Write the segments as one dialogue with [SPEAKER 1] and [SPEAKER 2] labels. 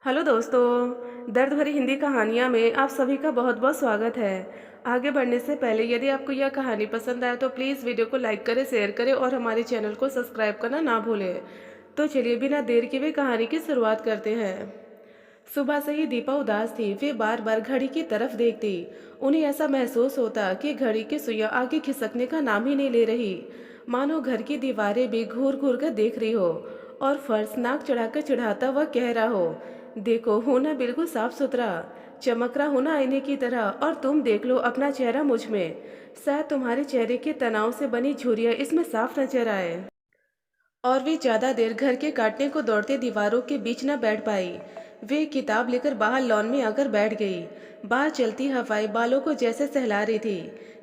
[SPEAKER 1] Hello दोस्तों, दर्द भरी हिंदी कहानियाँ में आप सभी का बहुत बहुत स्वागत है। आगे बढ़ने से पहले यदि आपको यह कहानी पसंद आए तो प्लीज़ वीडियो को लाइक करें, शेयर करें और हमारे चैनल को सब्सक्राइब करना ना भूलें। तो चलिए बिना देर किए हुए कहानी की शुरुआत करते हैं। सुबह से ही दीपा उदास थी। वे बार बार घड़ी की तरफ देखती। उन्हें ऐसा महसूस होता कि घड़ी की सुइयां आगे खिसकने का नाम ही नहीं ले रही, मानो घर की दीवारें भी घूर घूर कर देख रही हो और फर्श नाक चढ़ाकर चिढ़ाता हुआ कह रहा हो, देखो होना बिल्कुल साफ सुथरा, चमक रहा होना आईने की तरह, और तुम देख लो अपना चेहरा मुझ में। शायद तुम्हारे चेहरे के तनाव से बनी झुर्रियां इसमें साफ नजर आए। और वे ज्यादा देर घर के काटने को दौड़ते दीवारों के बीच न बैठ पाई। वे किताब लेकर बाहर लॉन में आकर बैठ गई। बाहर चलती हवाएं बालों को जैसे सहला रही थी,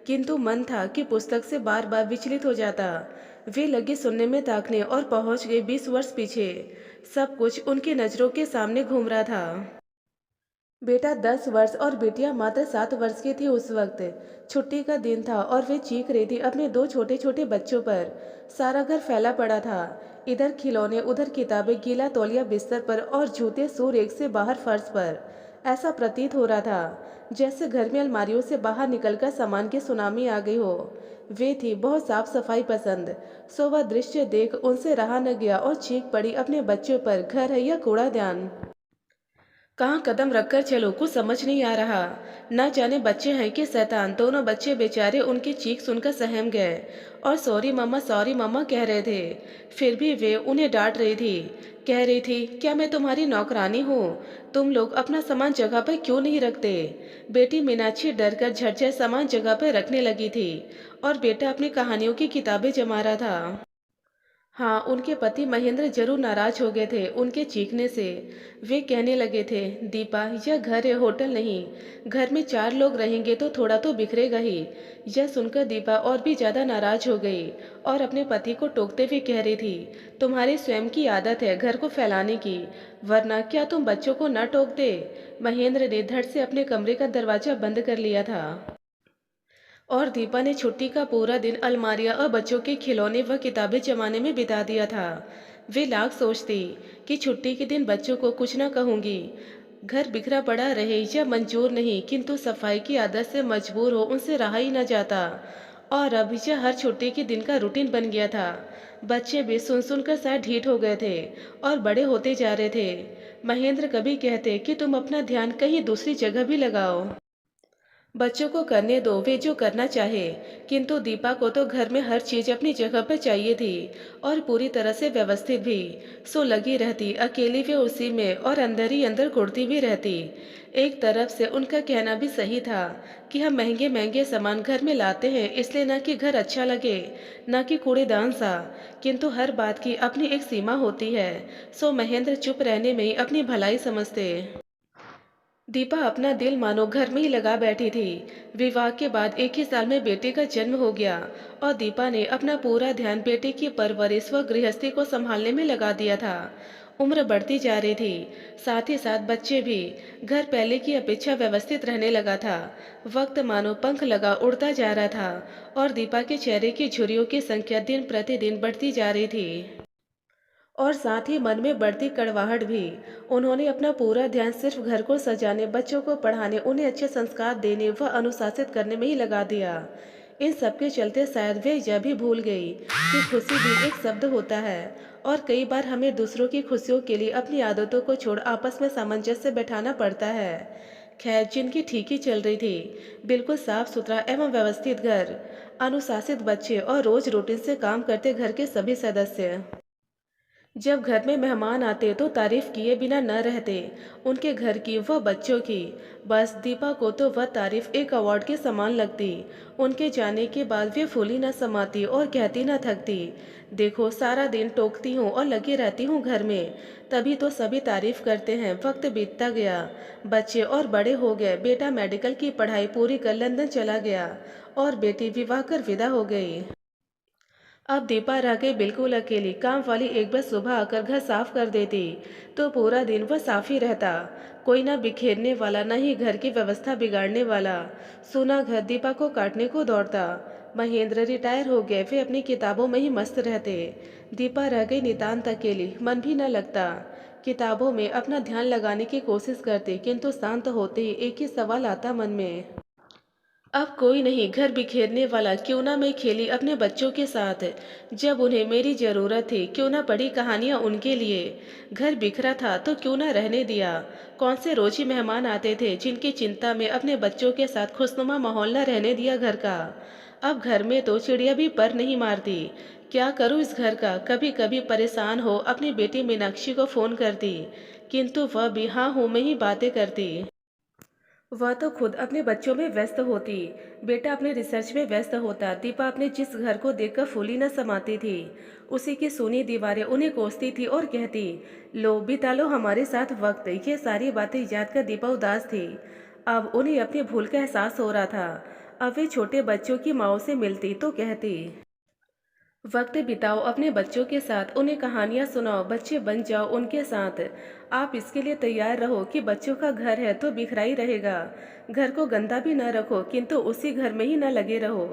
[SPEAKER 1] किंतु मन था कि पुस्तक से बार बार विचलित हो जाता। वे लगी सुनने में ताकने और पहुंच गए 20 वर्ष पीछे। सब कुछ उनकी नजरों के सामने घूम रहा था। बेटा 10 वर्ष और बेटियां मात्र 7 वर्ष की थी उस वक्त। छुट्टी का दिन था और वे चीख रही थी अपने दो छोटे छोटे बच्चों पर। सारा घर फैला पड़ा था। इधर खिलौने, उधर किताबें, गीला तौलिया बिस्तर पर और जूते सूर एक से बाहर फर्श पर। ऐसा प्रतीत हो रहा था जैसे घर में अलमारियों से बाहर निकलकर सामान की सुनामी आ गई हो। वे थी बहुत साफ सफाई पसंद, सो वह दृश्य देख उनसे रहा न गया और चीख पड़ी अपने बच्चों पर, घर है या कूड़ादान। कहाँ कदम रखकर चलो कुछ समझ नहीं आ रहा। न जाने बच्चे हैं कि शैतान। दोनों बच्चे बेचारे उनकी चीख सुनकर सहम गए और सॉरी मम्मा कह रहे थे। फिर भी वे उन्हें डांट रही थी। कह रही थी, क्या मैं तुम्हारी नौकरानी हूँ? तुम लोग अपना सामान जगह पर क्यों नहीं रखते? बेटी मीनाक्षी डर कर झटझट सामान जगह पर रखने लगी थी और बेटा अपनी कहानियों की किताबें जमा रहा था। हाँ, उनके पति महेंद्र जरूर नाराज हो गए थे उनके चीखने से। वे कहने लगे थे, दीपा यह घर है, होटल नहीं। घर में 4 लोग रहेंगे तो थोड़ा तो बिखरेगा ही। यह सुनकर दीपा और भी ज्यादा नाराज हो गई और अपने पति को टोकते हुए कह रही थी, तुम्हारी स्वयं की आदत है घर को फैलाने की, वरना क्या तुम बच्चों को न टोक दे? महेंद्र ने धड़ से अपने कमरे का दरवाजा बंद कर लिया था और दीपा ने छुट्टी का पूरा दिन अलमारियां और बच्चों के खिलौने व किताबें जमाने में बिता दिया था। वे लाख सोचती कि छुट्टी के दिन बच्चों को कुछ न कहूंगी, घर बिखरा पड़ा रहे या मंजूर नहीं, किंतु सफाई की आदत से मजबूर हो उनसे रहा ही न जाता। और अब यह हर छुट्टी के दिन का रूटीन बन गया था। बच्चे भी सुन सुनकर शायद ढीठ हो गए थे और बड़े होते जा रहे थे। महेंद्र कभी कहते कि तुम अपना ध्यान कहीं दूसरी जगह भी लगाओ, बच्चों को करने दो वे जो करना चाहे। किंतु दीपा को तो घर में हर चीज अपनी जगह पर चाहिए थी और पूरी तरह से व्यवस्थित भी। सो लगी रहती अकेली वे उसी में और अंदर ही अंदर कुढ़ती भी रहती। एक तरफ से उनका कहना भी सही था कि हम महंगे महंगे सामान घर में लाते हैं इसलिए न कि घर अच्छा लगे, न कि कूड़ेदान सा। किंतु हर बात की अपनी एक सीमा होती है। सो महेंद्र चुप रहने में ही अपनी भलाई समझते। दीपा अपना दिल मानो घर में ही लगा बैठी थी। विवाह के बाद एक ही साल में बेटे का जन्म हो गया और दीपा ने अपना पूरा ध्यान बेटे की परवरिश व गृहस्थी को संभालने में लगा दिया था। उम्र बढ़ती जा रही थी, साथ ही साथ बच्चे भी। घर पहले की अपेक्षा व्यवस्थित रहने लगा था। वक्त मानो पंख लगा उड़ता जा रहा था और दीपा के चेहरे की झुर्रियों की संख्या दिन प्रतिदिन बढ़ती जा रही थी और साथ ही मन में बढ़ती कड़वाहट भी। उन्होंने अपना पूरा ध्यान सिर्फ घर को सजाने, बच्चों को पढ़ाने, उन्हें अच्छे संस्कार देने व अनुशासित करने में ही लगा दिया। इन सब के चलते शायद वे यह भी भूल गई कि खुशी भी एक शब्द होता है और कई बार हमें दूसरों की खुशियों के लिए अपनी आदतों को छोड़ आपस में सामंजस्य बैठाना पड़ता है। खैर, जिनकी ठीक ही चल रही थी, बिल्कुल साफ सुथरा एवं व्यवस्थित घर, अनुशासित बच्चे और रोज रूटीन से काम करते घर के सभी सदस्य, जब घर में मेहमान आते तो तारीफ किए बिना न रहते, उनके घर की व बच्चों की। बस दीपा को तो वह तारीफ एक अवार्ड के समान लगती। उनके जाने के बाद वे फूली न समाती और कहती न थकती, देखो सारा दिन टोकती हूँ और लगी रहती हूँ घर में, तभी तो सभी तारीफ करते हैं। वक्त बीतता गया, बच्चे और बड़े हो गए, बेटा मेडिकल की पढ़ाई पूरी कर लंदन चला गया और बेटी विवाह कर विदा हो गई। अब दीपा रह गई बिल्कुल अकेली। काम वाली एक बार सुबह आकर घर साफ कर देती तो पूरा दिन वह साफ ही रहता। कोई ना बिखेरने वाला, न ही घर की व्यवस्था बिगाड़ने वाला। सूना घर दीपा को काटने को दौड़ता। महेंद्र रिटायर हो गए, वे अपनी किताबों में ही मस्त रहते। दीपा रह गई नितांत अकेली, मन भी न लगता। किताबों में अपना ध्यान लगाने की कोशिश करती, किंतु शांत होते ही एक ही सवाल आता मन में। अब कोई नहीं घर बिखेरने वाला, क्यों ना मैं खेली अपने बच्चों के साथ जब उन्हें मेरी ज़रूरत थी, क्यों ना पढ़ी कहानियाँ उनके लिए। घर बिखरा था तो क्यों ना रहने दिया। कौन से रोज ही मेहमान आते थे जिनकी चिंता में अपने बच्चों के साथ खुशनुमा माहौल न रहने दिया घर का। अब घर में तो चिड़िया भी पर नहीं मारती। क्या करूँ इस घर का। कभी कभी परेशान हो अपनी बेटी मीनाक्षी को फ़ोन करती, किंतु वह भी हाँ हूँ में ही बातें करती। वह तो खुद अपने बच्चों में व्यस्त होती, बेटा अपने रिसर्च में व्यस्त होता, दीपा अपने जिस घर को देखकर फूली न समाती थी, उसी की सूनी दीवारें उन्हें कोसती थी और कहती, लो बिता लो हमारे साथ वक्त। ये सारी बातें याद कर दीपा उदास थी। अब उन्हें अपनी भूल का एहसास हो रहा था। अब वे छोटे बच्चों की माँ से मिलती तो कहती, वक्त बिताओ अपने बच्चों के साथ, उन्हें कहानियाँ सुनाओ, बच्चे बन जाओ उनके साथ। आप इसके लिए तैयार रहो कि बच्चों का घर है तो बिखरा ही रहेगा। घर को गंदा भी न रखो, किंतु उसी घर में ही न लगे रहो।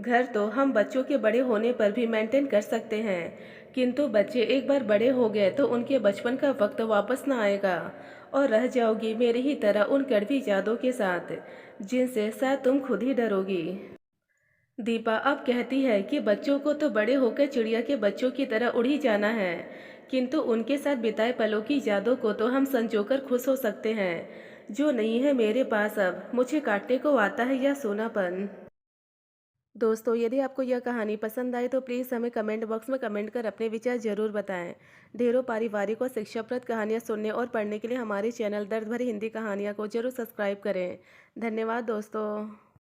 [SPEAKER 1] घर तो हम बच्चों के बड़े होने पर भी मेंटेन कर सकते हैं, किंतु बच्चे एक बार बड़े हो गए तो उनके बचपन का वक्त वापस न आएगा, और रह जाओगी मेरी ही तरह उन कड़वी यादों के साथ जिनसे शायद तुम खुद ही डरोगी। दीपा अब कहती है कि बच्चों को तो बड़े होकर चिड़िया के बच्चों की तरह उड़ ही जाना है, किंतु उनके साथ बिताए पलों की यादों को तो हम संजोकर खुश हो सकते हैं, जो नहीं है मेरे पास अब मुझे काटने को आता है यह सोनापन। दोस्तों, यदि आपको यह कहानी पसंद आए तो प्लीज़ हमें कमेंट बॉक्स में कमेंट कर अपने विचार जरूर बताएं। ढेरों पारिवारिक और शिक्षाप्रद कहानियाँ सुनने और पढ़ने के लिए हमारे चैनल दर्द भरी हिंदी कहानियाँ को जरूर सब्सक्राइब करें। धन्यवाद दोस्तों।